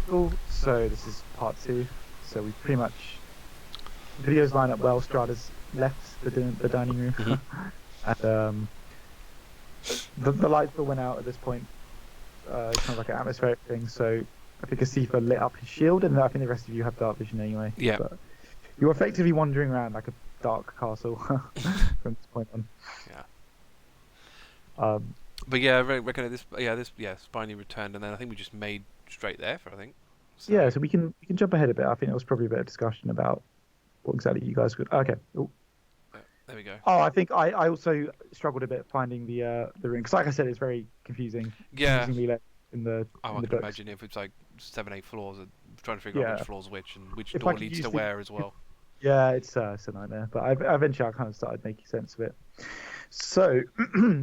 Cool. So this is part two. So we pretty much videos line up well. Strahd left the dining room, Mhm. and the lights all went out at this point. Kind of like an atmospheric thing. So I think Asefa lit up his shield, and I think the rest of you have dark vision anyway. Yeah. But you're effectively wandering around like a dark castle from this point on. Yeah. Um, But yeah, I reckon Spiny returned, and then I think we just made straight there for I think. So, yeah, so we can jump ahead a bit. I think there was probably a bit of discussion about what exactly you guys could. Okay. Ooh. there we go. Oh, I think I also struggled a bit finding the ring because, like I said, it's very confusing. Yeah. Confusingly left in the I in the can books. imagine if it's like 7-8 floors, and trying to figure out Yeah. which floor's which and which If I door could leads use to the where as well. yeah, it's a nightmare. But eventually I kind of started making sense of it. So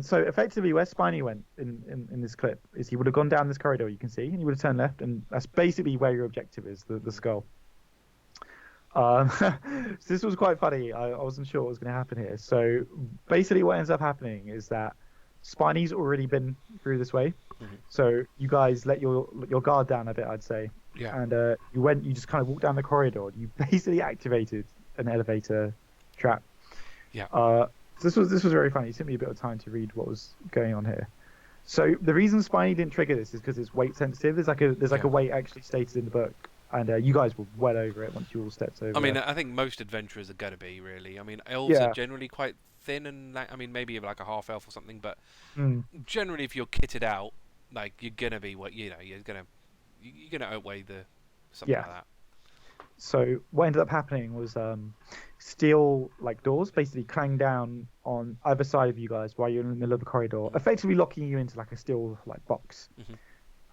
so effectively, where Spiny went in this clip is he would have gone down this corridor you can see, and he would have turned left, and that's basically where your objective is, the skull. So this was quite funny. I wasn't sure what was going to happen here. So basically, what ends up happening is that Spiny's already been through this way. Mhm. So you guys let your guard down a bit, I'd say, Yeah. and you just kind of walked down the corridor. You basically activated an elevator trap. Yeah. So this was very funny. It took me a bit of time to read what was going on here. So the reason Spiny didn't trigger this is because it's weight sensitive. There's like a Yeah. weight actually stated in the book, and you guys were well over it once you all stepped over. I mean, I think most adventurers are gonna be really. I mean, elves Yeah. are generally quite thin, and I mean maybe like a half elf or something, but Mm. generally if you're kitted out, like you're gonna be what you're gonna outweigh the something Yeah. like that. So what ended up happening was steel like doors basically clanged down on either side of you guys while you're in the middle of the corridor, effectively locking you into like a steel like box. Mhm.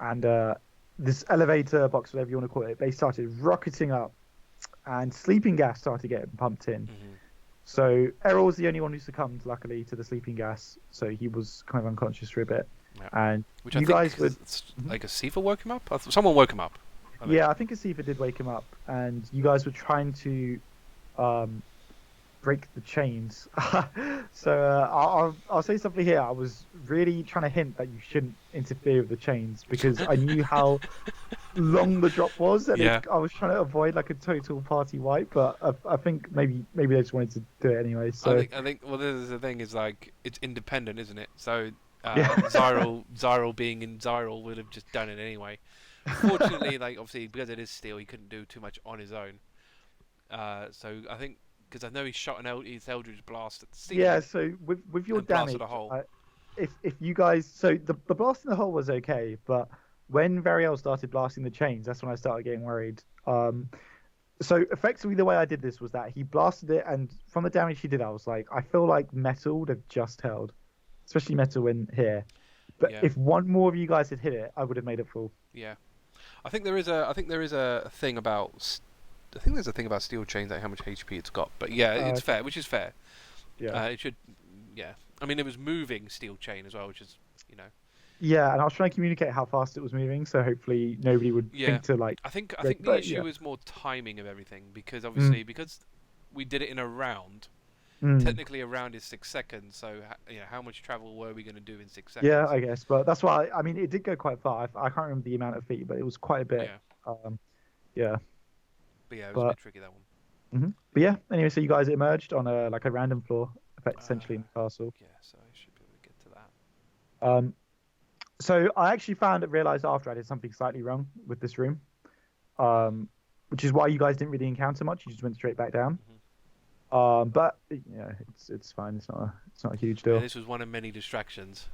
And this elevator box, whatever you want to call it, they started rocketing up, and sleeping gas started getting pumped in. Mhm. So Eirril was the only one who succumbed, luckily, to the sleeping gas. So he was kind of unconscious for a bit. Yeah. And Which you I think guys would, like Asefa woke him up. Someone woke him up. I think. yeah, I think Asefa did wake him up, and you guys were trying to break the chains. So I'll say something here. I was really trying to hint that you shouldn't interfere with the chains because I knew how long the drop was, and Yeah. I was trying to avoid like a total party wipe. But I think maybe they just wanted to do it anyway. So I think. Well, this is the thing is like it's independent, isn't it? So yeah, Xyril being in Xyril would have just done it anyway. Fortunately, like obviously because it is steel, he couldn't do too much on his own. So I think because I know he shot his Eldritch blast at the ceiling. yeah. So with your And damage, blasted a hole. if you guys, so the blast in the hole was okay, but when Varyelle started blasting the chains, that's when I started getting worried. So effectively, the way I did this was that he blasted it, and from the damage he did, I was like, I feel like metal would have just held, especially metal in here. But Yeah. if one more of you guys had hit it, I would have made it full. Yeah, I think there is a thing about. I think there's a thing about steel chains, like how much HP it's got. But yeah, it's fair, which is fair. Yeah. It should. Yeah, I mean it was moving steel chain as well, which is Yeah, and I was trying to communicate how fast it was moving, so hopefully nobody would Yeah. think to like. I think Right, the but, issue yeah. is more timing of everything because obviously because we did it in a round. Mm. Technically, a round is 6 seconds, so how much travel were we going to do in 6 seconds? Yeah, I guess, but that's why I mean it did go quite far. I can't remember the amount of feet, but it was quite a bit. Yeah, Yeah, but yeah, it was a but bit tricky that one. but yeah. Anyway, so you guys emerged on a like a random floor, essentially in the castle. Yeah, so I should be able to get to that. So I actually realized after I did something slightly wrong with this room, which is why you guys didn't really encounter much. You just went straight back down. But yeah, it's fine. It's not a huge deal. Yeah, this was one of many distractions,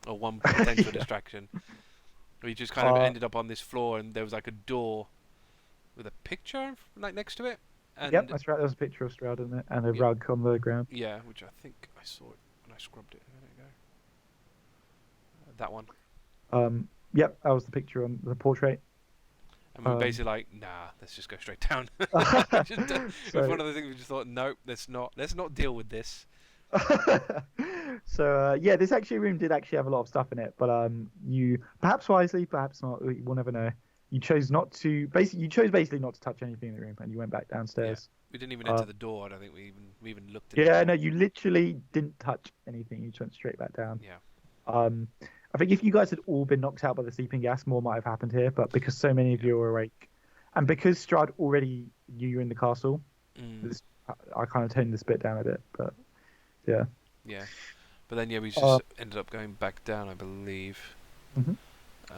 or one potential distraction. We just kind of ended up on this floor, and there was like a door with a picture like next to it. And Yep, that's right. There was a picture of Strahd in it and a rug on the ground. Yeah, which I think I saw it when I scrubbed it. There you go. That one. Yep, that was the picture on the portrait. And we were basically like, nah, let's just go straight down. It was one of the things we just thought, nope, let's not deal with this. So yeah, this room did actually have a lot of stuff in it, but you perhaps wisely, perhaps not. We'll never know. You chose not to basically not to touch anything in the room, and you went back downstairs. Yeah. We didn't even enter the door. I don't think we even looked at Yeah, it. no, you literally didn't touch anything. You just went straight back down. Yeah. I think if you guys had all been knocked out by the sleeping gas, more might have happened here. But because so many of you were awake, and because Strahd already knew you were in the castle, I kind of toned this bit down a bit. But yeah. Yeah. But then we just ended up going back down, I believe.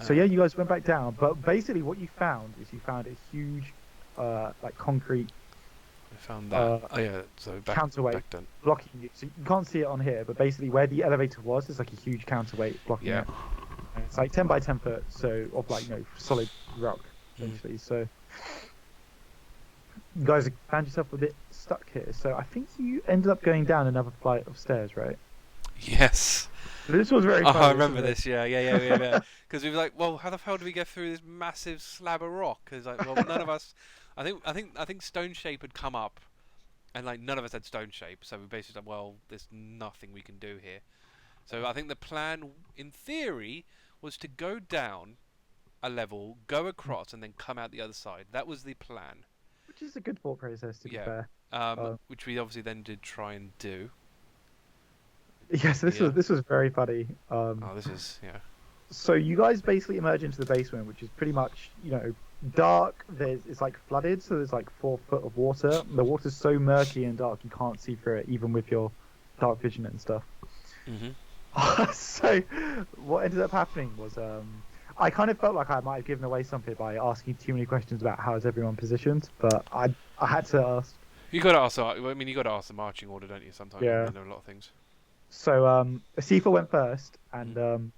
So yeah, you guys went back down. But basically, what you found is you found a huge, like concrete. I found that. So counterweight back blocking you. So you can't see it on here, but basically where the elevator was, there's like a huge counterweight blocking it. And it's like 10 by 10 foot, so of like solid rock essentially. So you guys found yourself a bit stuck here. So I think you ended up going down another flight of stairs, right? Yes. This was very funny. I remember this. Yeah. Because we were like, well, how the hell do we get through this massive slab of rock? Because like, well, none of us. I think Stone Shape had come up, and like none of us had Stone Shape, so we basically said, well, there's nothing we can do here. So I think the plan, in theory, was to go down a level, go across, and then come out the other side. That was the plan. Which is a good thought process, to be fair. Which we obviously then did try and do. Yes, this was very funny. This is So you guys basically emerge into the basement, which is pretty much dark. It's like flooded, so there's like 4 foot of water. The water's so murky and dark you can't see through it, even with your dark vision and stuff. So what ended up happening was I kind of felt like I might have given away something by asking too many questions about how is everyone positioned, but I had to ask. You got to ask. You got to ask the marching order, don't you? Sometimes you know a lot of things. So Asefa went first, and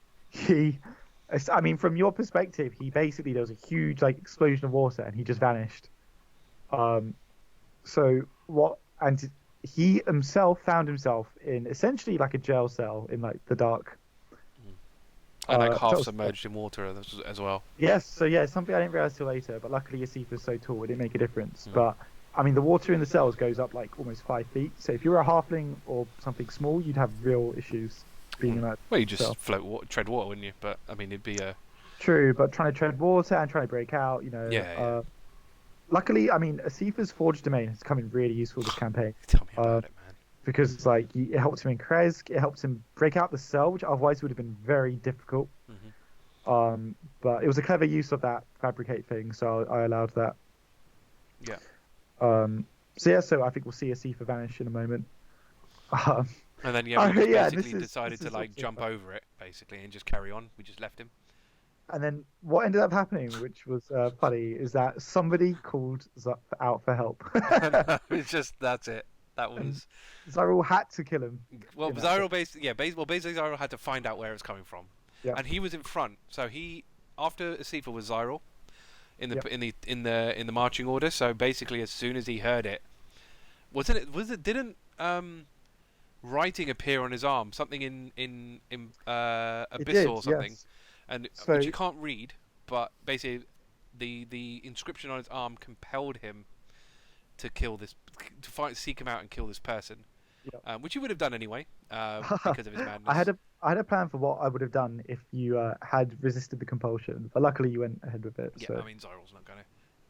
from your perspective, there was a huge explosion of water, and he just vanished. And he himself found himself in essentially like a jail cell in the dark. And half submerged in water as well. Yes, so something I didn't realize till later, but luckily Asefa's so tall, it didn't make a difference. But the water in the cells goes up almost 5 feet. So if you were a halfling or something small, you'd have real issues being in that. Well, you just tread water, wouldn't you? But it'd be a. True, but trying to tread water and trying to break out, luckily, Asefa's Forged Domain has come in really useful this campaign. Tell me about it, man. Because it helped him in Krezk, it helped him break out the cell, which otherwise would have been very difficult. But it was a clever use of that fabricate thing, so I allowed that. Yeah. So I think we'll see Asefa vanish in a moment. And then we basically decided to jump over it basically and just carry on. We just left him. And then what ended up happening, which was funny, is that somebody called out for help. That's it. That was. Xyril had to kill him. Well, Xyril basically Xyril had to find out where it's coming from. Yeah. And he was in front, so after Asefa was Xyril. In the marching order, so basically as soon as he heard it, didn't writing appear on his arm, something in Abyss or something, yes. And which you can't read, but basically the inscription on his arm compelled him to seek him out and kill this person, which he would have done anyway because of his madness. I had a plan for what I would have done if you had resisted the compulsion, but luckily you went ahead with it. Yeah, so. Xyril's not going to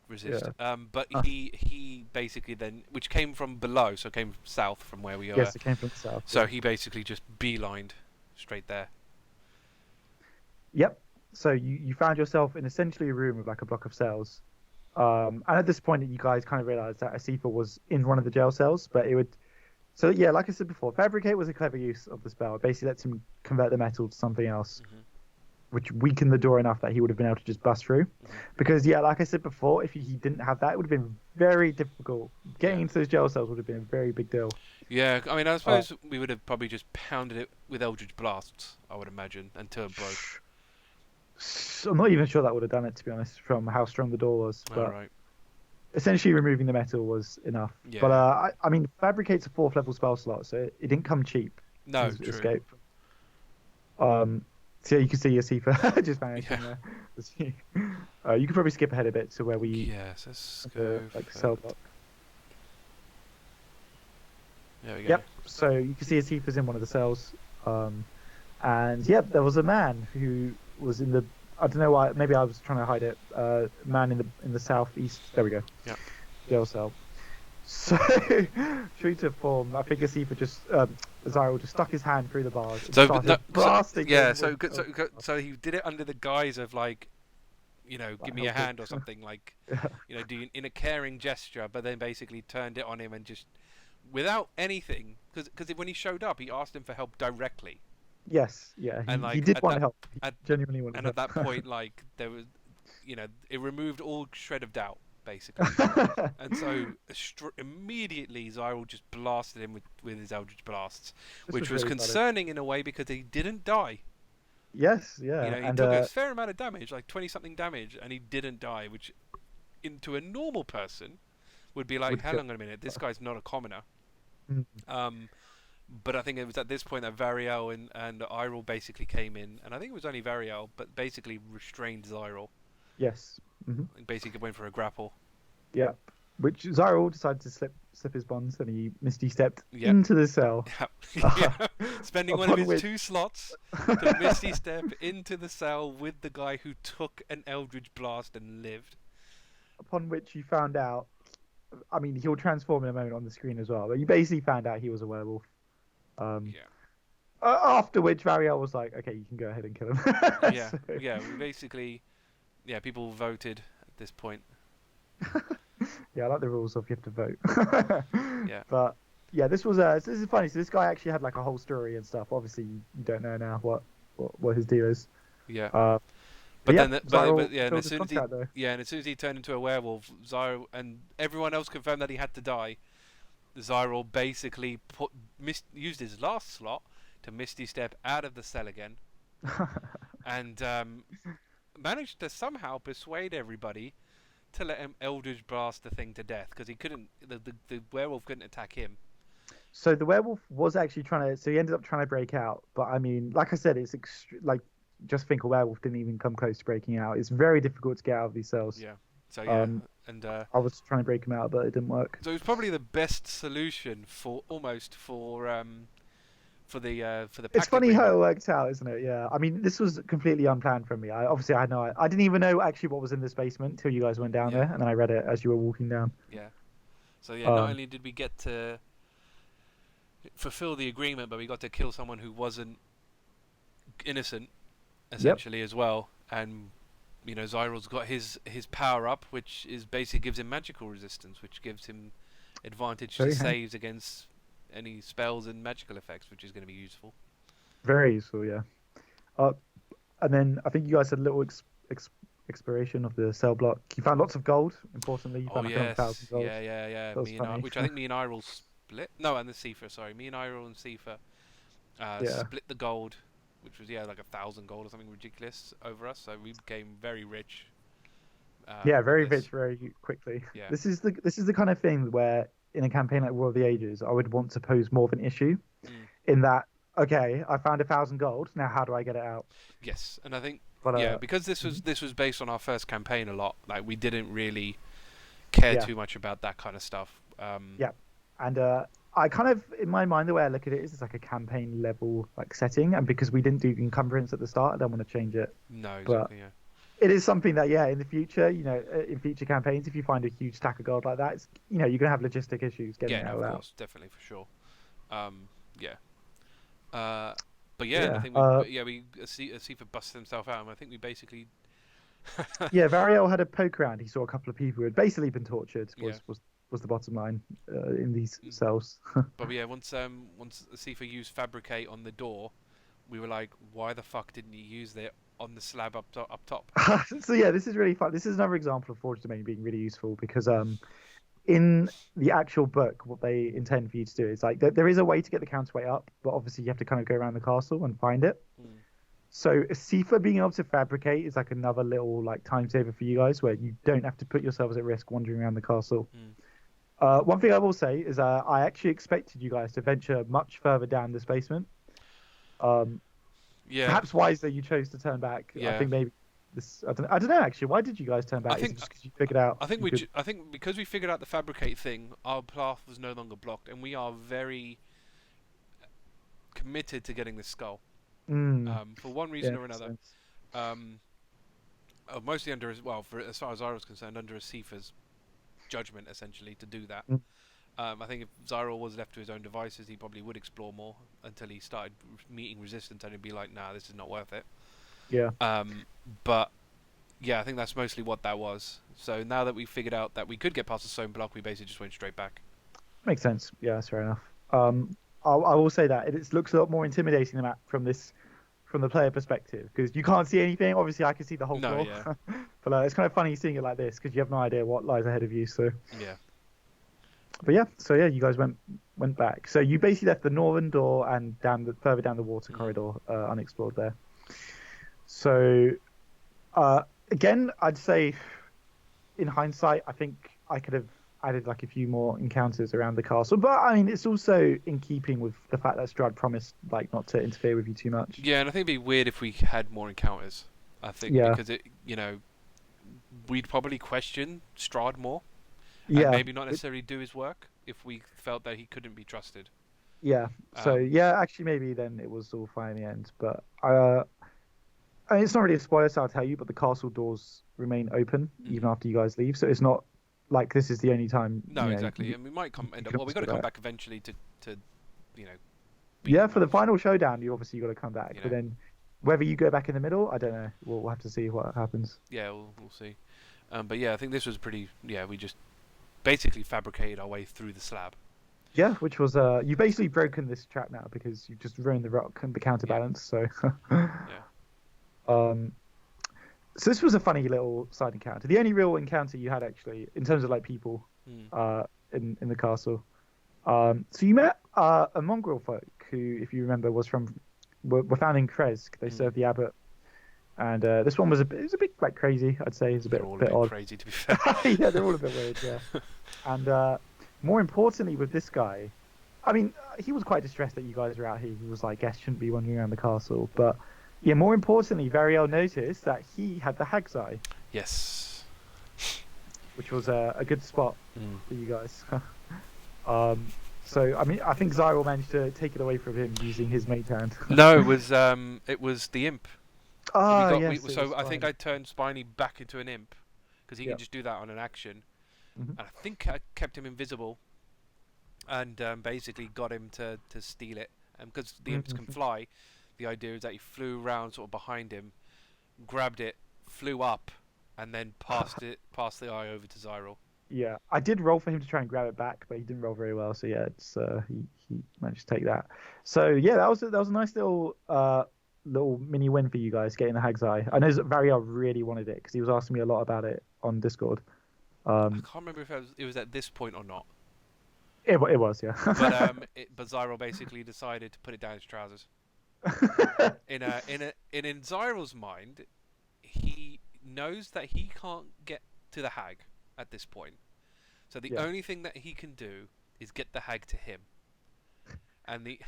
resist. Yeah. But he basically then, which came from below, so it came south from where we were. Yes, it came from south. So he basically just beelined straight there. Yep. So you found yourself in essentially a room with a block of cells. And at this point, you guys kind of realised that Asefa was in one of the jail cells, but it would... So yeah, like I said before, Fabricate was a clever use of the spell. It basically lets him convert the metal to something else, which weakened the door enough that he would have been able to just bust through. Because like I said before, if he didn't have that, it would have been very difficult. Getting into those jail cells would have been a very big deal. Yeah, I suppose we would have probably just pounded it with Eldritch Blasts, I would imagine, until it broke. I'm not even sure that would have done it, to be honest, from how strong the door was. But right. Essentially, removing the metal was enough. Yeah. But Fabricate's a 4th level spell slot, so it didn't come cheap. No, true. Escape. So yeah, you can see Asefa just vanishing there. You could probably skip ahead a bit to where we. Yes, let's go. Cell block. There we go. Yep. So you can see Asefa's in one of the cells, and there was a man who was in the. I don't know why. Maybe I was trying to hide it. Man in the southeast. There we go. Yeah. Jail cell. So, true to form, I think Asefa Xyril just stuck his hand through the bars and So, started blasting yeah, him with... so he did it under the guise of like, give me a helping. hand or something, like, Yeah. doing in a caring gesture, but then basically turned it on him and just without anything, because when he showed up, he asked him for help directly, Yes, yeah, and he like did want help. He at genuinely wanted at that help. point, like there was, it removed all shred of doubt basically. And so immediately Xyril just blasted him with his Eldritch Blasts, This which was was really funny. concerning in a way because he didn't die. Yes, yeah, He and took a fair amount of damage, like 20 something damage, and he didn't die, which into a normal person would be like, would hang kill. on a minute, this guy's not a commoner. Mm. Um, but I think it was at this point that Varyelle and Eirril basically came in, and I think it was only Varyelle, but basically restrained Xyril. Yes. Hmm. Basically went for a grapple. Yeah. Which Xyril decided to slip his bonds, and he misty stepped Yep. into the cell. Yeah. Spending one of his 2 slots to Misty Step into the cell with the guy who took an Eldritch Blast and lived. Upon which you found out, I mean, he'll transform in a moment on the screen as well, but you basically found out he was a werewolf. Yeah. After which Varyelle was like, okay, you can go ahead and kill him. Yeah. So... Yeah. Basically, yeah, people voted at this point. Yeah, I like the rules of you have to vote. Yeah. But yeah, this is funny. So this guy actually had like a whole story and stuff. Obviously, you don't know now what his deal is. Yeah. But yeah, but yeah, and filled as his soon as contract though. and as soon as he turned into a werewolf, Xyril and everyone else confirmed that he had to die. Xyril basically used his last slot to Misty Step out of the cell again, and managed to somehow persuade everybody to let him Eldritch Blast the thing to death because he couldn't. The werewolf couldn't attack him. So the werewolf was actually trying to. So he ended up trying to break out. But I mean, like I said, it's like just think a werewolf didn't even come close to breaking out. It's very difficult to get out of these cells. Yeah. So yeah, and I was trying to break him out, but it didn't work. so it was probably the best solution for the pact It's funny agreement. how it worked out, isn't it? Yeah. I mean, this was completely unplanned from me. I had no. I didn't even know actually what was in this basement until you guys went down there, and then I read it as you were walking down. Yeah. So yeah, not only did we get to fulfill the agreement, but we got to kill someone who wasn't innocent, essentially as well. And Xyril's got his power up, which is basically gives him magical resistance, which gives him advantage to saves against any spells and magical effects, which is going to be useful. Very useful, yeah. And then I think you guys had a little exploration of the cell block. You found lots of gold. Importantly, you found like 1,000 gold. Yeah. Which I think me and Eirril split. No, and the Asefa. Sorry, me and Eirril and Asefa split the gold, which was like 1,000 gold or something ridiculous over us. So we became very rich. Very rich, very quickly. Yeah. This is the kind of thing where in a campaign like War of the Ages, I would want to pose more of an issue, in that. Okay, I found 1,000 gold. Now, how do I get it out? Yes, and I think because this was based on our first campaign a lot. Like we didn't really care too much about that kind of stuff. And I kind of, in my mind, the way I look at it is it's like a campaign level like setting, and because we didn't do encumbrance at the start, I don't want to change it. No, exactly. But it is something that in the future, in future campaigns, if you find a huge stack of gold like that, it's you're gonna have logistic issues getting it out. Of course, definitely for sure. But I think Asefa busted himself out, and I think we basically. Varyelle had a poke around. He saw a couple of people who had basically been tortured. Was the bottom line in these cells. But once Asefa used fabricate on the door, we were like, why the fuck didn't you use it on the slab up top? So this is really fun. This is another example of Forge Domain being really useful because in the actual book, what they intend for you to do is like there is a way to get the counterweight up, but obviously you have to kind of go around the castle and find it. So Asefa being able to fabricate is like another little like time saver for you guys, where you don't have to put yourselves at risk wandering around the castle. One thing I will say is I actually expected you guys to venture much further down this basement. Perhaps wisely you chose to turn back. I think maybe this. I don't know actually. Why did you guys turn back? I think just because you figured out. I think because we figured out the fabricate thing, our path was no longer blocked, and we are very committed to getting this skull. For one reason or another. Mostly as far as I was concerned, under Asefa's judgment, essentially, to do that. I think if Xyril was left to his own devices, he probably would explore more until he started meeting resistance, and he'd be like, "Nah, this is not worth it." Yeah. But yeah, I think that's mostly what that was. So now that we figured out that we could get past the stone block, we basically just went straight back. Makes sense. Yeah, that's fair enough. I will say that it looks a lot more intimidating the map from the player perspective, because you can't see anything. Obviously, I can see the whole floor, Yeah. but it's kind of funny seeing it like this because you have no idea what lies ahead of you. So Yeah. But yeah, you guys went back. So you basically left the northern door and further down the water corridor unexplored there. So again, I'd say in hindsight, I think I could have added like a few more encounters around the castle. But I mean, it's also in keeping with the fact that Strahd promised like not to interfere with you too much. Yeah, and I think it'd be weird if we had more encounters. I think because we'd probably question Strahd more. Yeah. And maybe not necessarily do his work if we felt that he couldn't be trusted. Yeah. So actually maybe then it was all fine in the end. But I mean, it's not really a spoiler, so I'll tell you, but the castle doors remain open even after you guys leave. So it's not like this is the only time. No, exactly. And we might end up. Well, we got to come back eventually to Yeah, for the final showdown, you obviously got to come back. You know. But then whether you go back in the middle, I don't know. We'll have to see what happens. Yeah, we'll see. But yeah, I think this was pretty. Yeah, we just basically fabricated our way through the slab. Yeah, which was you've basically broken this trap now because you've just ruined the rock and the counterbalance. Yeah. So so this was a funny little side encounter. The only real encounter you had actually in terms of like people in the castle. So you met a mongrel folk who, if you remember, were found in Kresk. They served the abbot. And this one was a bit like crazy, I'd say. It's a bit odd. Crazy, to be fair. Yeah, they're all a bit weird, yeah. And more importantly, with this guy, I mean, he was quite distressed that you guys were out here. He was like, guests shouldn't be wandering around the castle. But yeah, more importantly, Varyelle noticed that he had the hag's eye. Yes. Which was a good spot for you guys. So I mean, I think Xyril managed to take it away from him using his mate hand. No, it was the imp. Yes. So I think I turned Spiny back into an imp because he can just do that on an action. Mm-hmm. And I think I kept him invisible and basically got him to steal it. And because the imps can fly, the idea is that he flew around sort of behind him, grabbed it, flew up, and then passed the eye over to Xyril. Yeah, I did roll for him to try and grab it back, but he didn't roll very well. So yeah, it's he managed to take that. So yeah, that was a nice little mini win for you guys getting the hag's eye. I know that Varyelle really wanted it because he was asking me a lot about it on Discord. I can't remember if it was at this point or not. It was, yeah. But Xyril basically decided to put it down his trousers. in Xyril's mind, he knows that he can't get to the hag at this point. So the only thing that he can do is get the hag to him. And I mean,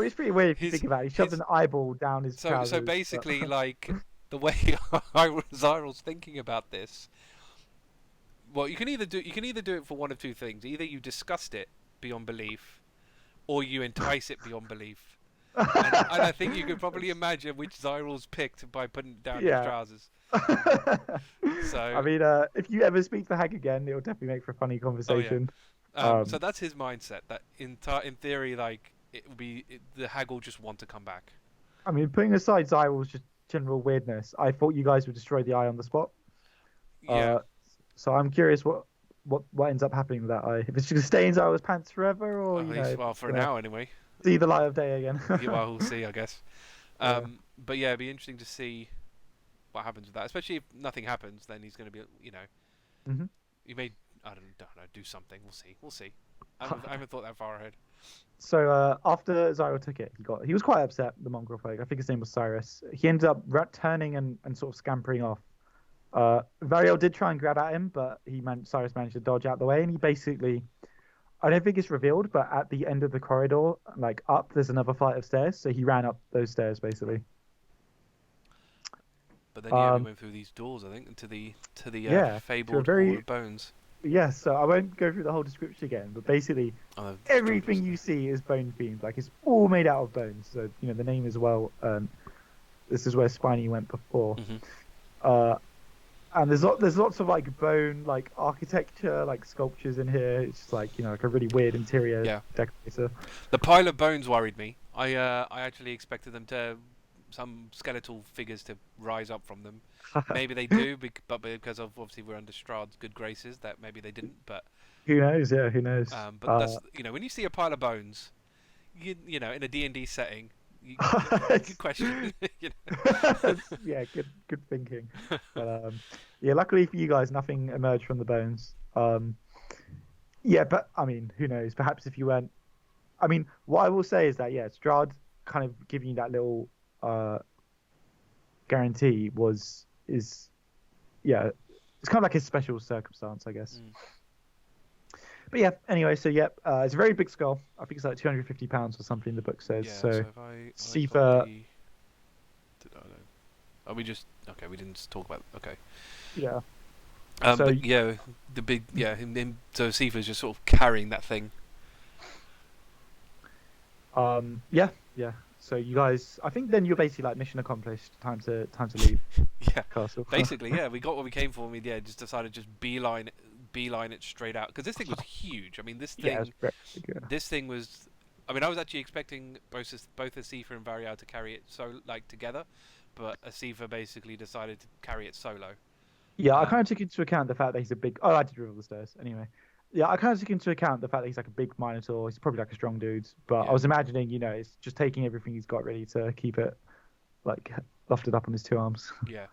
it's pretty weird if you think about it. He shoved an eyeball down his trousers. So basically, like, the way Xyril's thinking about this, well, you can either do it for one of two things. Either you disgust it beyond belief, or you entice it beyond belief. And I think you could probably imagine which Xyril's picked by putting it down his trousers. So I mean, if you ever speak to the hag again, it'll definitely make for a funny conversation. So that's his mindset. That in theory, like, it will be the hag will just want to come back. I mean, putting aside Xyril's just general weirdness, I thought you guys would destroy the eye on the spot. Yeah. So I'm curious what ends up happening with that eye. If it's going to stay in Xyril's pants forever, or well, for now anyway. See the light of day again. Yeah, well, we'll see, I guess. But yeah, it'd be interesting to see what happens with that. Especially if nothing happens, then he's going to be, he may, I don't know, do something. We'll see. I haven't thought that far ahead. So after Xyril took it, he was quite upset. The mongrel folk, I think his name was Cyrus. He ended up turning and sort of scampering off. Varyelle did try and grab at him, but Cyrus managed to dodge out the way, and he basically, I don't think it's revealed, but at the end of the corridor, like up, there's another flight of stairs, so he ran up those stairs basically. But then we went through these doors, I think, to the fabled Hall of Bones. Yes, so I won't go through the whole description again, but basically everything you see is bone themed, like it's all made out of bones. So the name as well. This is where Spiny went before. And there's lots of like bone like architecture, like sculptures in here. It's just like like a really weird interior Yeah. decorator. The pile of bones worried me. I actually expected them to some skeletal figures to rise up from them. Maybe they do, but because of obviously we're under Strahd's good graces, that maybe they didn't. But Who knows? Yeah, who knows? but that's when you see a pile of bones, in a D&D setting, you good question. Yeah, good thinking. But yeah, luckily for you guys, nothing emerged from the bones. Yeah, but I mean, who knows? Perhaps if you weren't, I mean, what I will say is that yeah, Strahd kind of giving you that little guarantee is yeah, it's kind of like a special circumstance, I guess. But yeah, anyway, so yeah, it's a very big skull. I think it's like £250 or something. The book says. Yeah, so if Asefa. Oh, we didn't talk about. Okay. Yeah. But yeah, the big him. So Asefa's just sort of carrying that thing. Yeah. So you guys, I think then you're basically like mission accomplished. Time to leave. Yeah. Castle. Basically, yeah, we got what we came for. We just decided to just beeline it straight out because this thing was huge. I mean, this thing. Yeah, it's very big, yeah. This thing was. I mean, I was actually expecting both Asefa and Varyelle to carry it together, but Asefa basically decided to carry it solo. Yeah, I kind of took into account the fact that he's a big. Oh, I did reveal the stairs anyway. Yeah, I kind of took into account the fact that he's like a big Minotaur. He's probably like a strong dude, but I was imagining, it's just taking everything he's got ready to keep it like lofted up on his two arms. Yeah.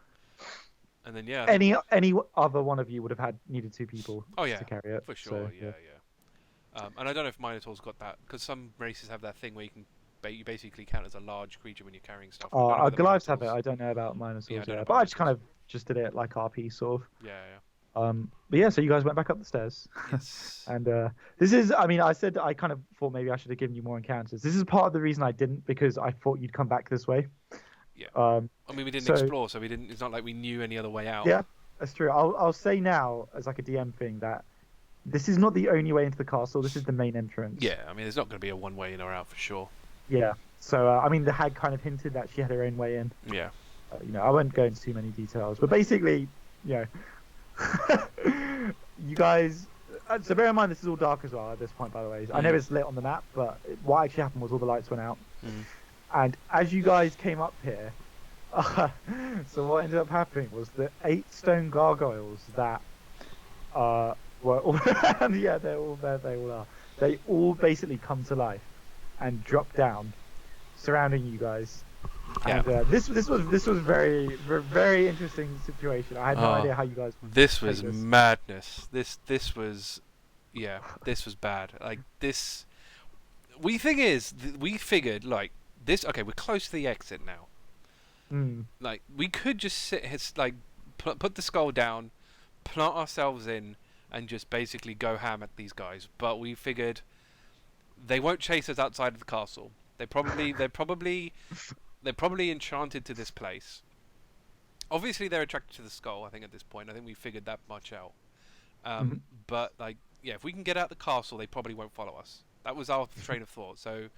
And then any other one of you would have needed two people to carry it for sure. So, yeah. And I don't know if Minotaur's got that because some races have that thing where you basically count as a large creature when you're carrying stuff. Goliaths have it. I don't know about Minotaurs, but I just did it like RP sort of. Yeah. But yeah, so you guys went back up the stairs. Yes. And this is, I mean, I kind of thought maybe I should have given you more encounters. This is part of the reason I didn't, because I thought you'd come back this way. Yeah. I mean, we didn't explore, so we didn't. It's not like we knew any other way out. Yeah, that's true. I'll say now as like a DM thing that this is not the only way into the castle. This is the main entrance. Yeah, I mean, there's not going to be a one way in or out for sure. Yeah. So I mean, the hag kind of hinted that she had her own way in. Yeah. I won't go into too many details, but basically, you guys. So bear in mind, this is all dark as well at this point, by the way. I know it's lit on the map, but what actually happened was all the lights went out. And as you guys came up here, so what ended up happening was the 8 stone gargoyles that were all around. Yeah, they're all there. They all are. They all basically come to life and drop down, surrounding you guys. Yeah. And this was very very interesting situation. I had no idea how you guys. This was madness. This was bad. Like this. We figured like this. Okay, we're close to the exit now. Like we could just sit, put the skull down, plant ourselves in, and just basically go ham at these guys. But we figured they won't chase us outside of the castle. They're probably enchanted to this place. Obviously, they're attracted to the skull. I think at this point, I think we figured that much out. But if we can get out the castle, they probably won't follow us. That was our train of thought. So.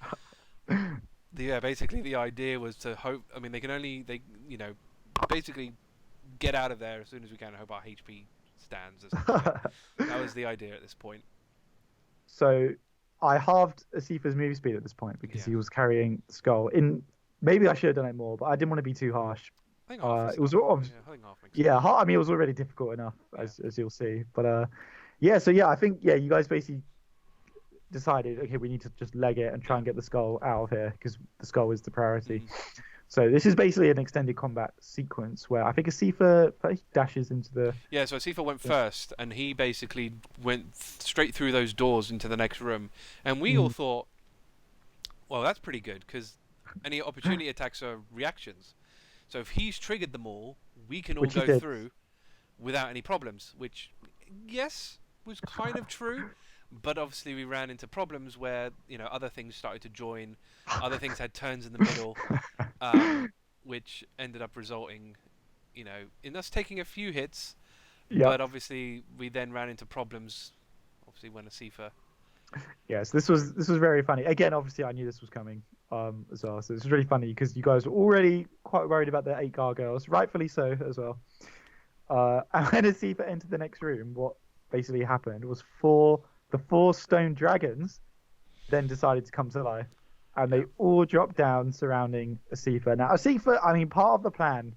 Basically the idea was to hope. I mean, basically get out of there as soon as we can and hope our HP stands. That was the idea at this point. So I halved Asefa's movie speed at this point because he was carrying the skull. Maybe I should have done it more, but I didn't want to be too harsh. I think half it was obviously, I think half makes sense. I mean, it was already difficult enough as you'll see. But I think you guys basically decided, okay, we need to just leg it and try and get the skull out of here because the skull is the priority. So this is basically an extended combat sequence where I think Asefa dashes into the... Yeah, so Asefa went first, and he basically went straight through those doors into the next room. And we all thought, well, that's pretty good because any opportunity attacks are reactions. So if he's triggered them all, we can all go through without any problems, which, yes, was kind of true. But obviously we ran into problems where, other things started to join. Other things had turns in the middle, which ended up resulting, in us taking a few hits. Yep. But obviously we then ran into problems, obviously, when Asefa... Yes, this was very funny. Again, obviously I knew this was coming as well. So it's really funny because you guys were already quite worried about the 8 gargoyles, rightfully so as well. And when Asefa entered the next room, what basically happened was the four stone dragons then decided to come to life, and Yeah. they all dropped down surrounding Asefa. Now, Asefa, I mean, part of the plan,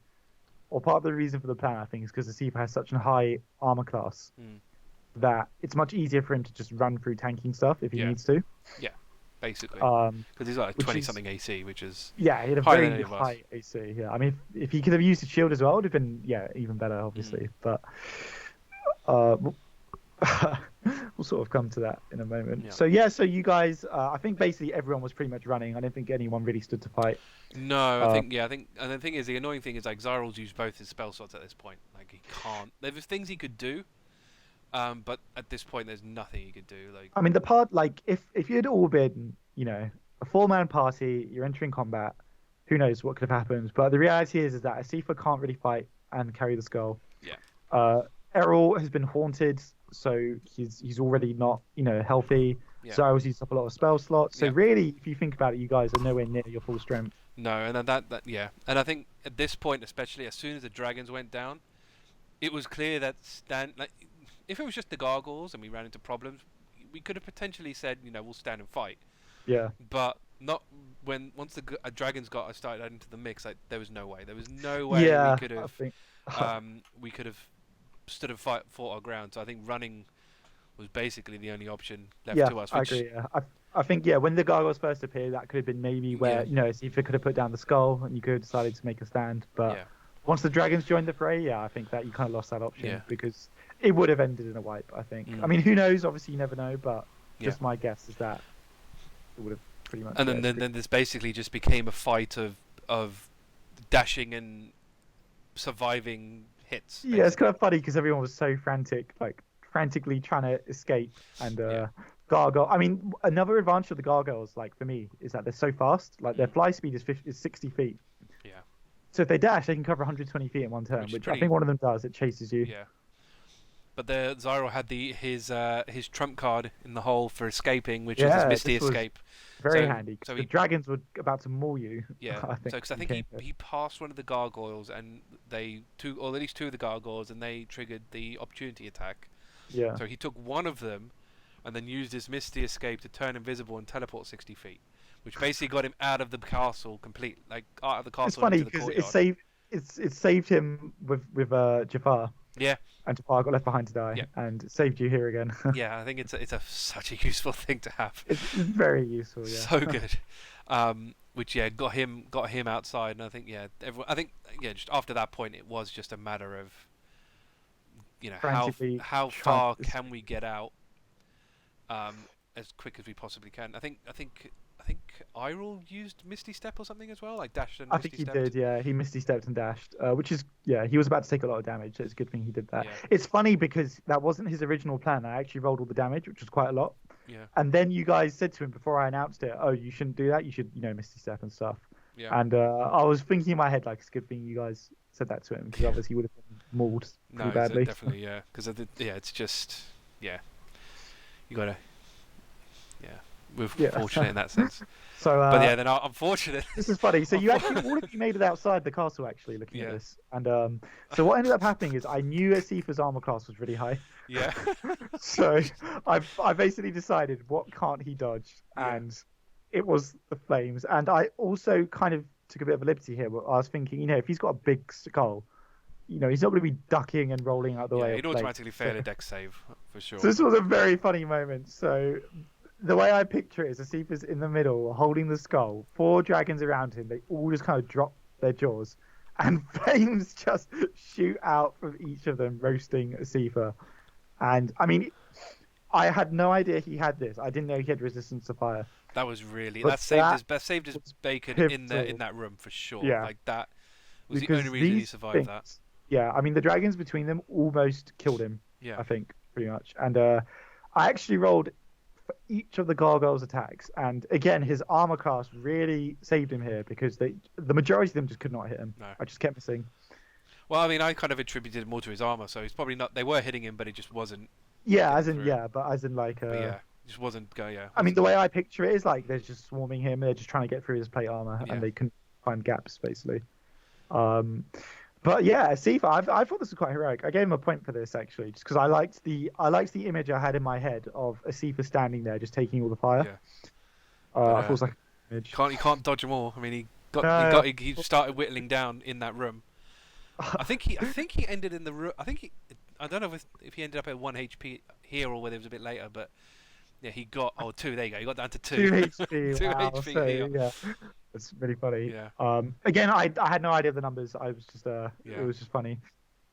or part of the reason for the plan, I think, is because Asefa has such a high armor class that it's much easier for him to just run through tanking stuff if he needs to. Yeah, basically. Um, Because he's like which 20 is- something AC, which is yeah, he had a higher than very any of us. high AC. Yeah, I mean, if he could have used his shield as well, it would have been even better, obviously. But we'll sort of come to that in a moment. Yeah. So you guys, I think basically everyone was pretty much running. I don't think anyone really stood to fight. No, I think, and the thing is, the annoying thing is, like, Xyril's used both his spell slots at this point. Like, he can't. There's things he could do, but at this point, there's nothing he could do. Like, I mean, the part, like, if you had all been, a four-man party, you're entering combat, who knows what could have happened. But the reality is that Asefa can't really fight and carry the skull. Yeah. Eirril has been haunted, so he's already not, healthy. Yeah. Xyril's used up a lot of spell slots. So really, if you think about it, you guys are nowhere near your full strength. No, and then yeah. And I think at this point, especially as soon as the dragons went down, it was clear that if it was just the gargoyles and we ran into problems, we could have potentially said, we'll stand and fight. Yeah. But not once the dragons got started into the mix. Like, there was no way. There was no way we could have. We could have stood and fought our ground. So I think running was basically the only option left to us. Which, I agree. Yeah. I think when the gargoyles first appeared, that could have been maybe where Asefa could have put down the skull and you could have decided to make a stand. But once the dragons joined the fray, I think that you kind of lost that option because it would have ended in a wipe. I think. I mean, who knows? Obviously, you never know. But just my guess is that it would have pretty much. And then this basically just became a fight of dashing and surviving hits. Basically. Yeah, it's kind of funny because everyone was so frantically trying to escape and gargoyle. I mean, another advantage of the gargoyles, like for me, is that they're so fast. Like their fly speed is 60 feet. Yeah. So if they dash, they can cover 120 feet in one turn, which I think one of them does. It chases you. Yeah. But the Xyril had his trump card in the hole for escaping, which is his Misty Escape. Very handy. So the dragons were about to maul you. Yeah. I think he passed one of the gargoyles, and at least two of the gargoyles, and they triggered the opportunity attack. Yeah. So he took one of them, and then used his Misty Escape to turn invisible and teleport 60 feet, which basically got him out of the castle out of the castle. It's funny because it saved him with Jafar. Yeah. And Jafar got left behind to die, and it saved you here again. Yeah, I think it's such a useful thing to have. It's very useful. Yeah. So good. Which got him outside, and I think just after that point it was just a matter of how far can we get out as quick as we possibly can. I think Eirril used Misty Step or something as well, like dashed and Misty Stepped. I think he did, yeah. He Misty Stepped and dashed, which is, he was about to take a lot of damage, so it's a good thing he did that. Yeah. It's funny because that wasn't his original plan. I actually rolled all the damage, which was quite a lot. Yeah. And then you guys said to him before I announced it, oh, you shouldn't do that. You should, Misty Step and stuff. Yeah. And I was thinking in my head, like, it's a good thing you guys said that to him, because obviously he would have been mauled pretty badly. Definitely, yeah. Because, it's just, you gotta, we're fortunate in that sense. So, but then unfortunate. This is funny. So you actually, all of you made it outside the castle, actually, looking at this. And so what ended up happening is I knew Asefa's armor class was really high. Yeah. So I basically decided what can't he dodge, and it was the flames. And I also kind of took a bit of a liberty here. But I was thinking, if he's got a big skull, he's not going to be ducking and rolling out the way. He'd automatically fail a dex save for sure. So this was a very funny moment. So the way I picture it is Asefa's in the middle, holding the skull, 4 dragons around him. They all just kind of drop their jaws, and flames just shoot out from each of them, roasting Asefa. And I mean, I had no idea he had this. I didn't know he had resistance to fire. That was really But that saved his bacon pivotal. in that room for sure. Yeah. Like that was Because the only reason he these survived things, that. Yeah, I mean the dragons between them almost killed him. Yeah. I think pretty much. And I actually rolled for each of the gargoyles' attacks, and again his armor class really saved him here because the majority of them just could not hit him. No. I just kept missing. Well, I mean, I kind of attributed it more to his armor, so he's probably not. They were hitting him, but it just wasn't. Yeah, as through. in like. Just wasn't go. Yeah. I mean, the way I picture it is like they're just swarming him. They're just trying to get through his plate armor, and they couldn't find gaps basically. But yeah, Asefa, I thought this was quite heroic. I gave him a point for this actually, just because I liked the image I had in my head of Asefa standing there just taking all the fire. Yeah, but I thought it was like an image. you can't dodge them all. I mean, No, he started whittling down in that room. I think he ended in the room. I don't know if he ended up at 1 HP here or whether it was a bit later, but yeah, he got two. There you go. He got down to 2. 2 HP. 2 Wow. HP So here. yeah, it's really funny. Yeah. Again, I had no idea of the numbers. I was just Yeah. it was just funny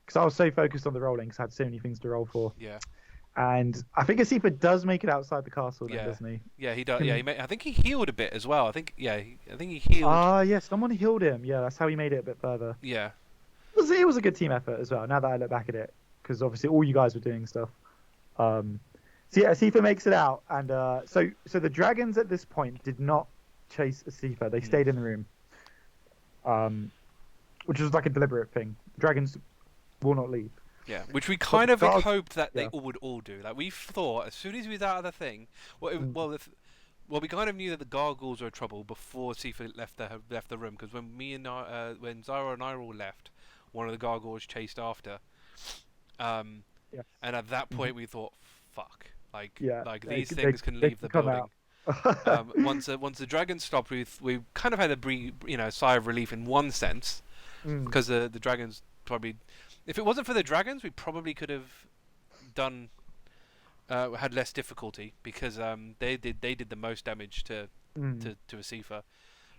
because I was so focused on the rolling because I had so many things to roll for. Yeah. And I think Asefa does make it outside the castle, then, Yeah. doesn't he? Yeah, he does. Yeah, I think he healed a bit as well. I think he healed. Yeah, someone healed him. Yeah, that's how he made it a bit further. Yeah. It was a good team effort as well. Now that I look back at it, because obviously all you guys were doing stuff. So yeah, Asefa makes it out, and so the dragons at this point did not chase Asefa. They stayed in the room, which was like a deliberate thing. Dragons will not leave. Yeah, which we kind of hoped that they yeah. would all do. Like we thought, as soon as he was out of the thing, Mm. well, we kind of knew that the gargoyles were trouble before Tifa left the room. Because when when Xyril and Eirril left, one of the gargoyles chased after. And Yes. at that point we thought, fuck, Yeah, these things can leave the come building. out. Once the dragons stopped, we kind of had a sigh of relief in one sense, because the dragons probably, if it wasn't for the dragons, we probably could have done had less difficulty, because they did the most damage to Asefa.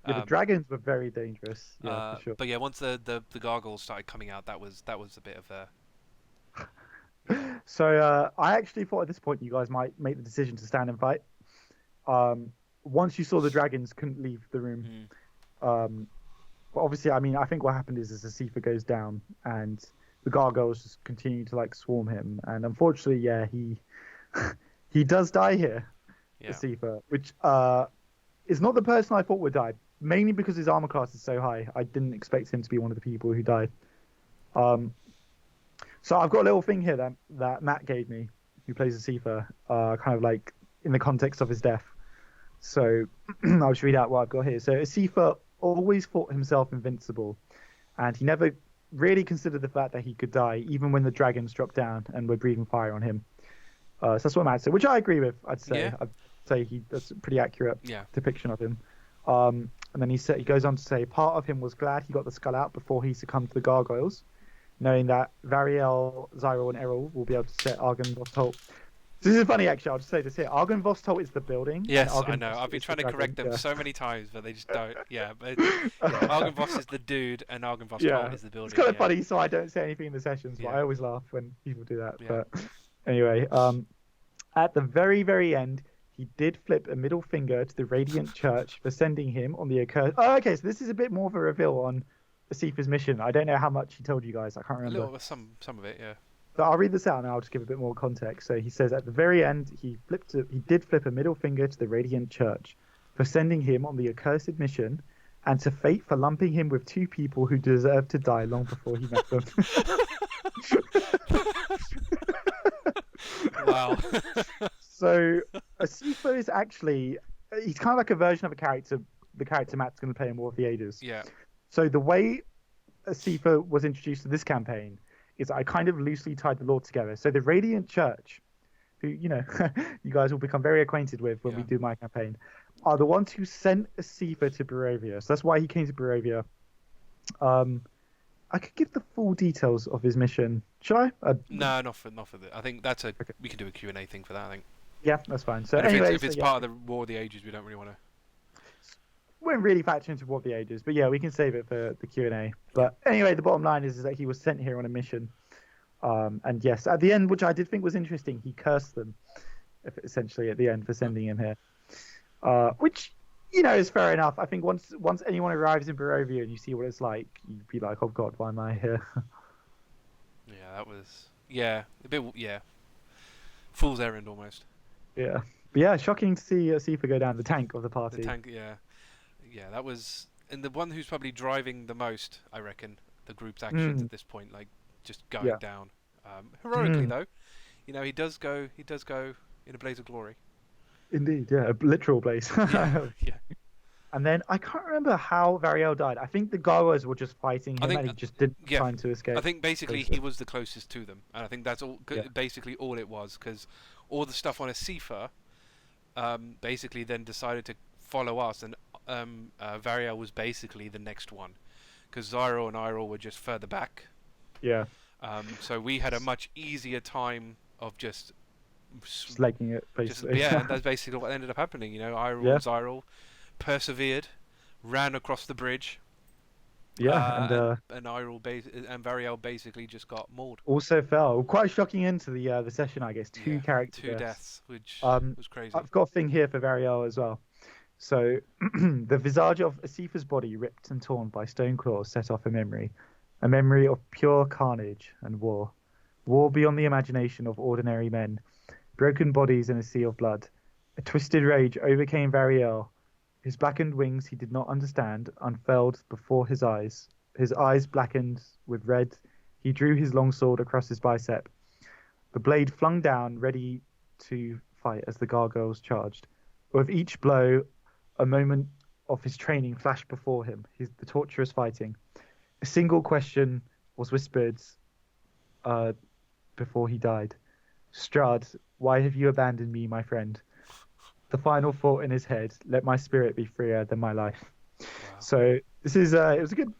Yeah, the dragons were very dangerous. Yeah, for sure. But yeah, once the gargoyles started coming out, that was a bit of a. So I actually thought at this point you guys might make the decision to stand and fight. Once you saw the dragons couldn't leave the room. But obviously, I mean, I think what happened is Asefa goes down and the gargoyles just continue to like swarm him, and unfortunately, yeah, he does die here, Asefa, which is not the person I thought would die. Mainly because his armor class is so high, I didn't expect him to be one of the people who died. So I've got a little thing here that Matt gave me, who plays Asefa, kind of like in the context of his death. So I'll just read out what I've got here. So Asefa always thought himself invincible, and he never really considered the fact that he could die, even when the dragons dropped down and were breathing fire on him. So that's what Matt said, which I agree with. I'd say that's a pretty accurate depiction of him. And then he goes on to say, part of him was glad he got the skull out before he succumbed to the gargoyles, knowing that Varyelle, Xyril, and Eirril will be able to set Argynvost. So this is funny, actually. I'll just say this here. Argynvost is the building. Yes, I know. I've been trying to correct them so many times, but they just don't. Yeah, but Argynvost is the dude, and Argynvost is the building. It's kind of funny, so I don't say anything in the sessions, but I always laugh when people do that. Yeah. But anyway, at the very, very end, he did flip a middle finger to the Radiant Church for sending him on the accursed. Oh, okay, so this is a bit more of a reveal on Asefa's mission. I don't know how much he told you guys. I can't remember. A little, some of it, yeah. So I'll read this out and I'll just give a bit more context. So he says at the very end, he did flip a middle finger to the Radiant Church for sending him on the accursed mission, and to fate for lumping him with two people who deserved to die long before he met them. Wow. So Asefa is actually, he's kind of like a version of the character Matt's going to play in War of the Ages. Yeah. So the way Asefa was introduced to this campaign is I kind of loosely tied the lore together. So the Radiant Church, who, you guys will become very acquainted with when we do my campaign, are the ones who sent Asefa to Barovia. So that's why he came to Barovia. I could give the full details of his mission. Should I? No, not for this. I think we could do a Q&A thing for that, I think. Yeah, that's fine. So if it's part of the War of the Ages, we don't really want to. Won't really factor into War of the Ages, but yeah, we can save it for the Q&A. But anyway, the bottom line is that he was sent here on a mission. And yes, at the end, which I did think was interesting, he cursed them, essentially, at the end for sending him here. Which, is fair enough. I think once anyone arrives in Barovia and you see what it's like, you'd be like, oh god, why am I here? Yeah, that was... Yeah, a bit... Yeah. Fool's errand, almost. Yeah. But yeah, shocking to see Asefa go down, the tank of the party. The tank, yeah. Yeah, that was... And the one who's probably driving the most, I reckon, the group's actions at this point, like, just going down. Heroically, though. He does go in a blaze of glory. Indeed, yeah. A literal blaze. Yeah. And then I can't remember how Varyelle died. I think the Gargoyles were just fighting I him, think, and he just didn't yeah, time to escape. I think basically he was the closest to them, and I think that's all. Yeah. Basically, all it was, because all the stuff on Asefa, basically then decided to follow us, and Varyelle was basically the next one, because Xyril and Eirril were just further back. Yeah. So we had a much easier time of just Legging it, basically. yeah, and that's basically what ended up happening. Eirril and Xyril persevered, ran across the bridge. Yeah, and Eirril and Varyelle basically just got mauled. also fell. Quite shocking end to the session, I guess. Two deaths, which was crazy. I've got a thing here for Varyelle as well. So, the visage of Asefa's body, ripped and torn by stone claws, set off a memory of pure carnage and war. War beyond the imagination of ordinary men. Broken bodies in a sea of blood. A twisted rage overcame Varyelle. His blackened wings he did not understand, unfurled before his eyes. His eyes blackened with red. He drew his long sword across his bicep. The blade flung down, ready to fight as the gargoyles charged. With each blow, a moment of his training flashed before him, the torturous fighting. A single question was whispered before he died. Strahd, why have you abandoned me, my friend? The final thought in his head, let my spirit be freer than my life. Wow. So this is it was a good,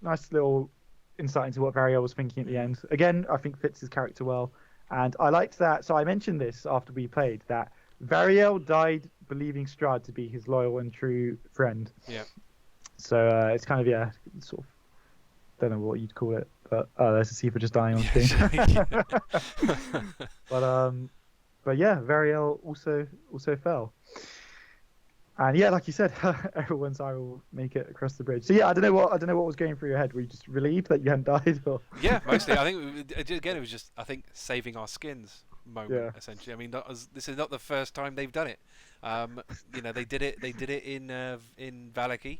nice little insight into what Varyelle was thinking at the end. Again, I think fits his character well. And I liked that. So I mentioned this after we played, that Varyelle died believing Strahd to be his loyal and true friend. Yeah. So it's kind of, sort of, don't know what you'd call it, but there's Asefa just dying on screen. But yeah, Varyelle also fell. And yeah, like you said, everyone's eye will make it across the bridge. So yeah, I don't know what was going through your head. Were you just relieved that you hadn't died? Or? Yeah, mostly. I think again it was just saving our skins moment essentially. I mean, this is not the first time they've done it. They did it in Vallaki.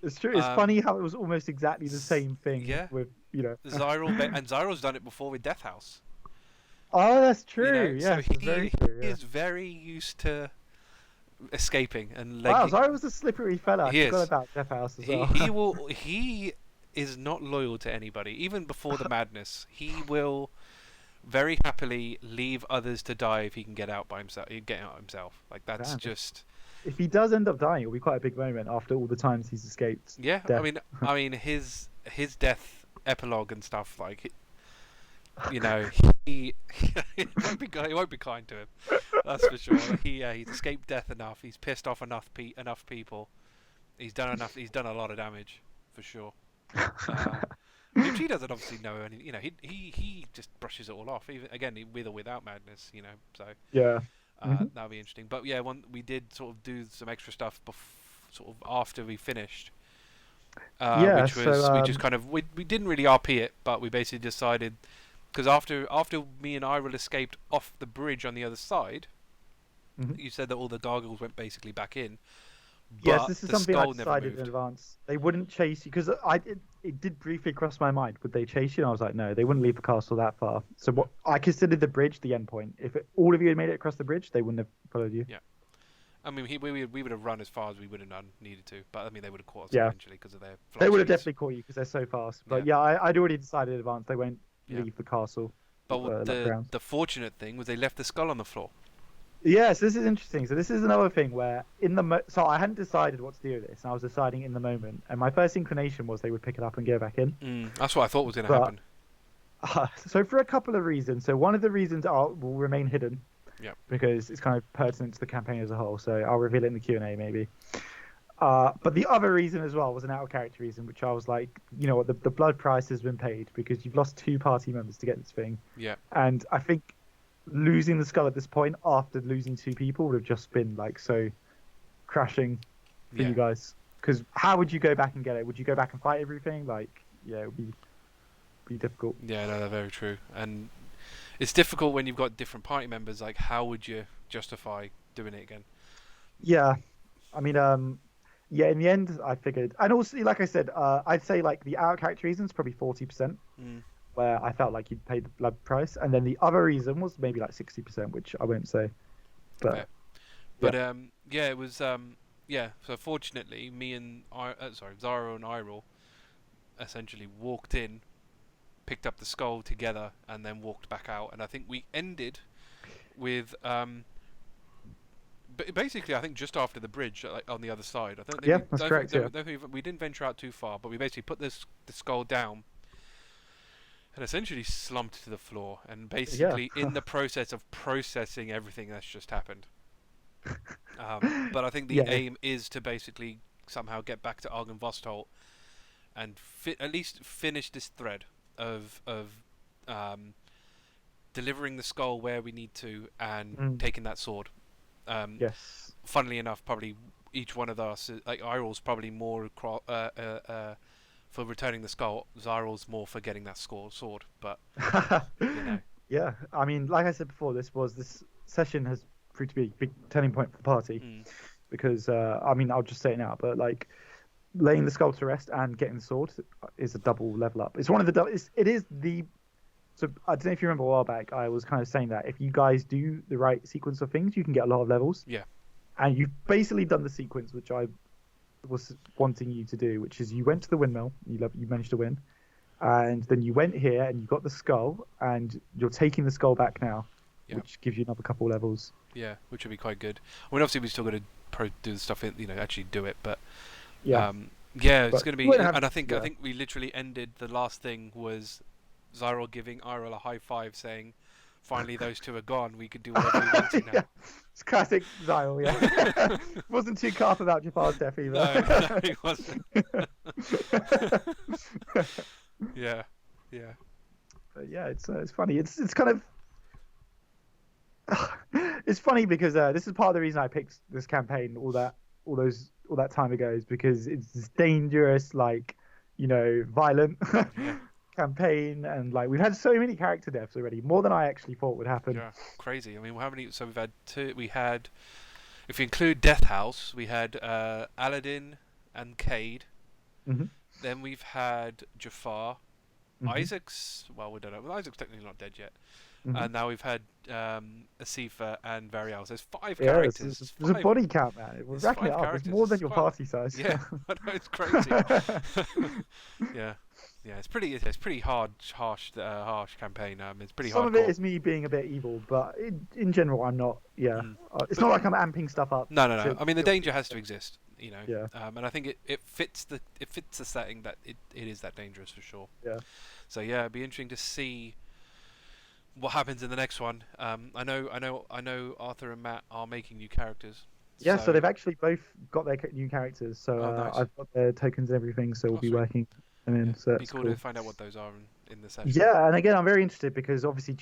It's true. It's funny how it was almost exactly the same thing. Yeah. With Xyril and Xyril's done it before with Death House. Oh, that's true. Yeah, so he is very used to escaping and wow, Xyril was a slippery fella. I forgot about Death House as well. He is not loyal to anybody, even before the madness. He will very happily leave others to die if he can get out by himself. Like that's just. If he does end up dying, it'll be quite a big moment after all the times he's escaped. Yeah, death. I mean, his death epilogue and stuff, like, he won't be kind to him. That's for sure. He's escaped death enough. He's pissed off enough people. He's done enough. He's done a lot of damage, for sure. Which he doesn't obviously know anything. He just brushes it all off. Even again, with or without madness. So yeah. That'll be interesting. But yeah, we did sort of do some extra stuff sort of after we finished. Which was we just kind of we didn't really RP it, but we basically decided, because after me and Eirril escaped off the bridge on the other side, you said that all the gargoyles went basically back in. Yes, this is something I decided in advance. They wouldn't chase you, because it did briefly cross my mind. Would they chase you? And I was like, no, they wouldn't leave the castle that far. So what I considered the bridge the end point. If all of you had made it across the bridge, they wouldn't have followed you. Yeah. I mean, we would have run as far as we would have needed to, but I mean, they would have caught us eventually because of their. They would have definitely caught you because they're so fast. But I'd already decided in advance they won't leave the castle. But the fortunate thing was they left the skull on the floor. Yes, this is interesting. So this is another thing where so I hadn't decided what to do with this, and I was deciding in the moment, and my first inclination was they would pick it up and go back in. That's what I thought was going to happen. So for a couple of reasons. So one of the reasons will remain hidden. Yeah. Because it's kind of pertinent to the campaign as a whole. So I'll reveal it in the Q&A maybe. But the other reason as well was an out of character reason, which I was like, you know what, the blood price has been paid because you've lost 2 party members to get this thing. Yeah. And I think losing the skull at this point after losing 2 people would have just been like so crashing for you guys. Because how would you go back and get it? Would you go back and fight everything? Like, it would be difficult. Yeah, no, that's very true. And it's difficult when you've got different party members. Like, how would you justify doing it again? Yeah, I mean, in the end, I figured, and also, like I said, I'd say like the out of character reasons probably 40%, where I felt like you'd paid the blood price, and then the other reason was maybe like 60%, which I won't say. But it was yeah. So fortunately, me and Zara and Eirril essentially walked in, picked up the skull together, and then walked back out. And I think we ended with basically, I think just after the bridge, like on the other side. I don't think Yeah, we that's don't think, correct. Yeah. don't think we didn't venture out too far, but we basically put the skull down and essentially slumped to the floor. And Yeah. basically, in the process of processing everything that's just happened. But I think the Yeah. aim is to basically somehow get back to Argynvostholt and at least finish this thread of um, delivering the skull where we need to and Mm, taking that sword. yes. Funnily enough, probably each one of us, like Eirril's probably more for returning the skull. Xyril's more for getting that sword. But you know, Yeah. I mean, like I said before, this session has proved to be a big turning point for the party mm, because I mean, I'll just say it now, but like laying the skull to rest and getting the sword is a double level up. It's one of the it is the so I don't know if you remember a while back, I was kind of saying that if you guys do the right sequence of things, you can get a lot of levels. yeah, And you've basically done the sequence which I was wanting you to do, which is you went to the windmill, you managed to win, and then you went here and you got the skull, and you're taking the skull back now, yeah, which gives you another couple levels. yeah, which would be quite good. I mean, obviously we still got to do the stuff, actually do it, but Yeah, yeah, it's but going to you be, won't have, and I yeah. think we literally ended. The last thing was Xyril giving Eirril a high five, saying, "Finally, those two are gone. We could do whatever we want to Yeah, now." it's classic Xyle, yeah. Wasn't too carp about Jafar's death either. No, he wasn't. Yeah, yeah, But yeah, it's funny. It's kind of it's funny because this is part of the reason I picked this campaign all that time ago is because it's this dangerous, like, violent yeah, campaign, and like we've had so many character deaths already, more than I actually thought would happen. yeah. Crazy. I mean, how many? So we've had two. We had, if you include Death House, we had Aladdin and Cade. Hmm. Then we've had Jafar. Hmm. Isaac's, well, we don't know. Well, Isaac's technically not dead yet. Hmm. And now we've had Asefa and Varielle. So there's five Yeah, characters. there's a body count, man. We're It's racking it five up. It's characters. more than It's your quite. party size. Yeah, I know, it's crazy. Yeah, yeah. It's pretty harsh campaign. It's pretty Some of it hardcore. is me being a bit evil, but in general, I'm not. Yeah, Mm. it's But not like I'm amping stuff up. no, no, no. To, I mean, the danger has to exist. yeah, And I think it fits the setting that it is that dangerous for sure. yeah. So yeah, it'd be interesting to see what happens in the next one. I know Arthur and Matt are making new characters. Yeah, so they've actually both got their new characters. So Nice. I've got their tokens and everything, so we'll be Sweet. working them in. Yeah, So it'd be that's cool cool. to find out what those are in the session. Yeah, and again, I'm very interested because obviously,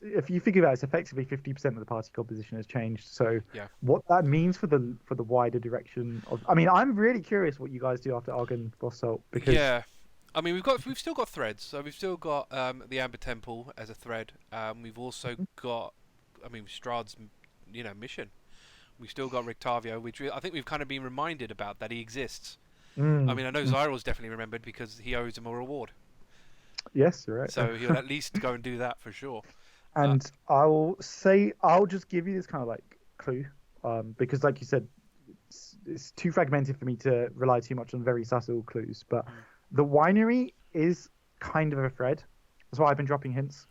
if you think about it, it's effectively 50% of the party composition has changed. So Yeah. what that means for the wider direction of, I mean, I'm really curious what you guys do after Argynvostholt because Yeah. I mean, we've still got threads. So we've still got the Amber Temple as a thread. We've also got, I mean, Strahd's, mission. We've still got Rictavio, which I think we've kind of been reminded about that he exists. I mean, I know Xyril's definitely remembered because he owes him a reward. Yes, you're right. So he'll at least go and do that for sure. And I'll just give you this kind of like clue, because like you said, it's too fragmented for me to rely too much on very subtle clues. But the winery is kind of a thread. That's why I've been dropping hints.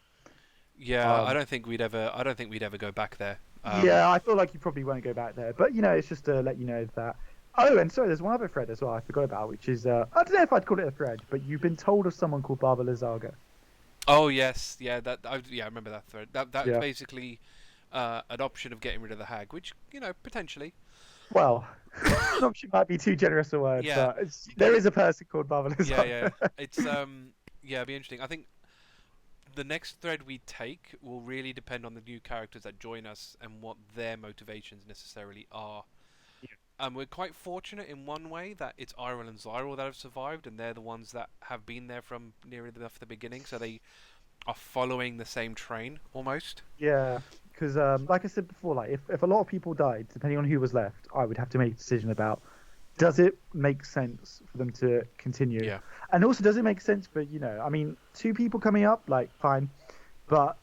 Yeah, I don't think we'd ever go back there. Yeah, I feel like you probably won't go back there, but it's just to let you know that. Oh, and sorry, there's one other thread as well I forgot about, which is I don't know if I'd call it a thread, but you've been told of someone called Baba Lazaga. Oh yes, yeah, I remember that thread. That's Yeah. basically an option of getting rid of the hag, which potentially. Well, an option might be too generous a word, Yeah. but there is a person called Baba Lazaga. Yeah. It's it'd be interesting. I think the next thread we take will really depend on the new characters that join us and what their motivations necessarily are. We're quite fortunate in one way that it's Eirril and Xyril that have survived, and they're the ones that have been there from near enough the beginning, so they are following the same train almost. Yeah, because like I said before, like if a lot of people died, depending on who was left, I would have to make a decision about does it make sense for them to continue, and also does it make sense for I mean, two people coming up, like fine, but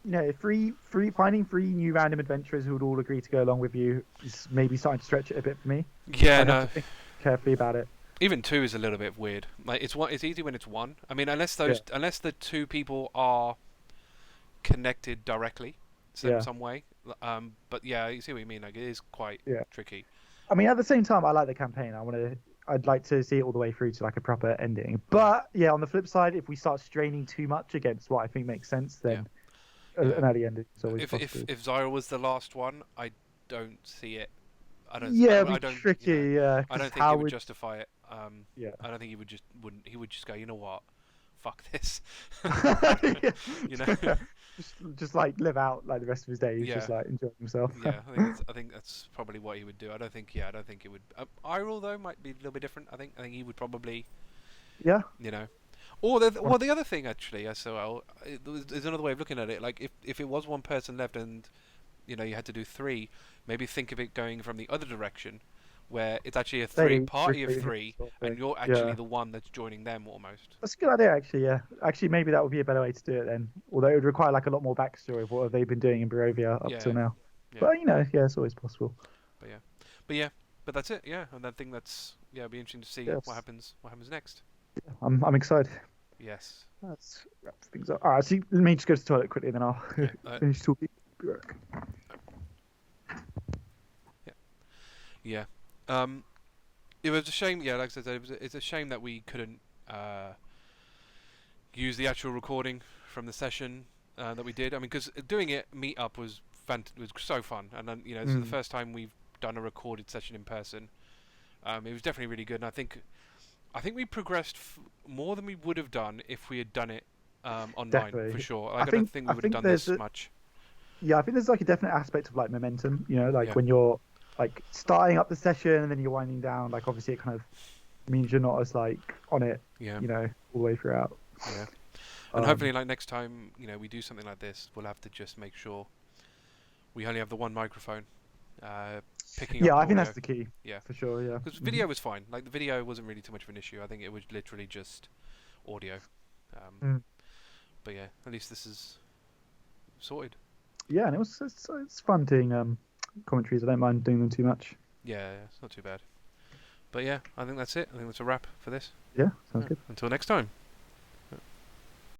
finding three new random adventurers who would all agree to go along with you is maybe starting to stretch it a bit for me. Yeah, I'd have to no. think carefully about it. Even two is a little bit weird. Like it's easy when it's one. I mean, Yeah, unless the two people are connected directly, yeah, some way. But yeah, you see what you mean. Like it is quite yeah. tricky. I mean, at the same time, I like the campaign. I'd like to see it all the way through to like a proper ending. Yeah, But yeah, on the flip side, if we start straining too much against what I think makes sense, yeah, then yeah. an early ending is always If possible. if Xyril was the last one, I don't see it. Yeah, it'd be I don't, you know, tricky. Yeah, I because don't think he how would would justify it. yeah. I don't think he would just wouldn't. He would just go, you know what, fuck this. You know. just like live out like the rest of his days, Yeah, just like enjoying himself. yeah. I think that's probably what he would do. I don't think. Yeah, I don't think it would. Eirril though might be a little bit different. I think he would probably, Yeah, you know. Or the other thing actually, there's another way of looking at it. Like if it was one person left and you had to do three, maybe think of it going from the other direction, where it's actually a three they party of recruit him three, sort of and thing. you're actually Yeah, the one that's joining them almost. that's a good idea actually. Yeah, actually maybe that would be a better way to do it then. Although it would require like a lot more backstory of what have they been doing in Barovia up till Yeah, now. yeah, But yeah, it's always possible. but yeah, but yeah, but that's it. Yeah, and I think that's it'll be interesting to see what Yes, happens. What happens next? I'm excited. Yes. Let's wrap things up. All right, so let me just go to the toilet quickly, and then I'll Yeah. finish talking. Be right back. Yeah. Yeah. It was a shame. Yeah, like I said, it's a shame that we couldn't use the actual recording from the session that we did. I mean, because doing it meet up was was so fun, and then this is the first time we've done a recorded session in person. It was definitely really good, and I think we progressed more than we would have done if we had done it online Definitely. for sure. I Like I don't think think I we would have think done there's this much. yeah, I think there's like a definite aspect of like momentum. Like Yeah, when you're like starting up the session and then you're winding down. Like obviously it kind of means you're not as like on it, yeah, all the way throughout. yeah. And Um, hopefully, like next time, we do something like this, we'll have to just make sure we only have the one microphone picking up yeah, I think audio. that's the key. Yeah, For sure. Yeah. because video was fine. Like the video wasn't really too much of an issue. I think it was literally just audio. Mm. But yeah, at least this is sorted. Yeah, and it's fun doing commentaries. I don't mind doing them too much. Yeah, it's not too bad. But yeah, I think that's it. I think that's a wrap for this. Yeah, sounds good. Until next time.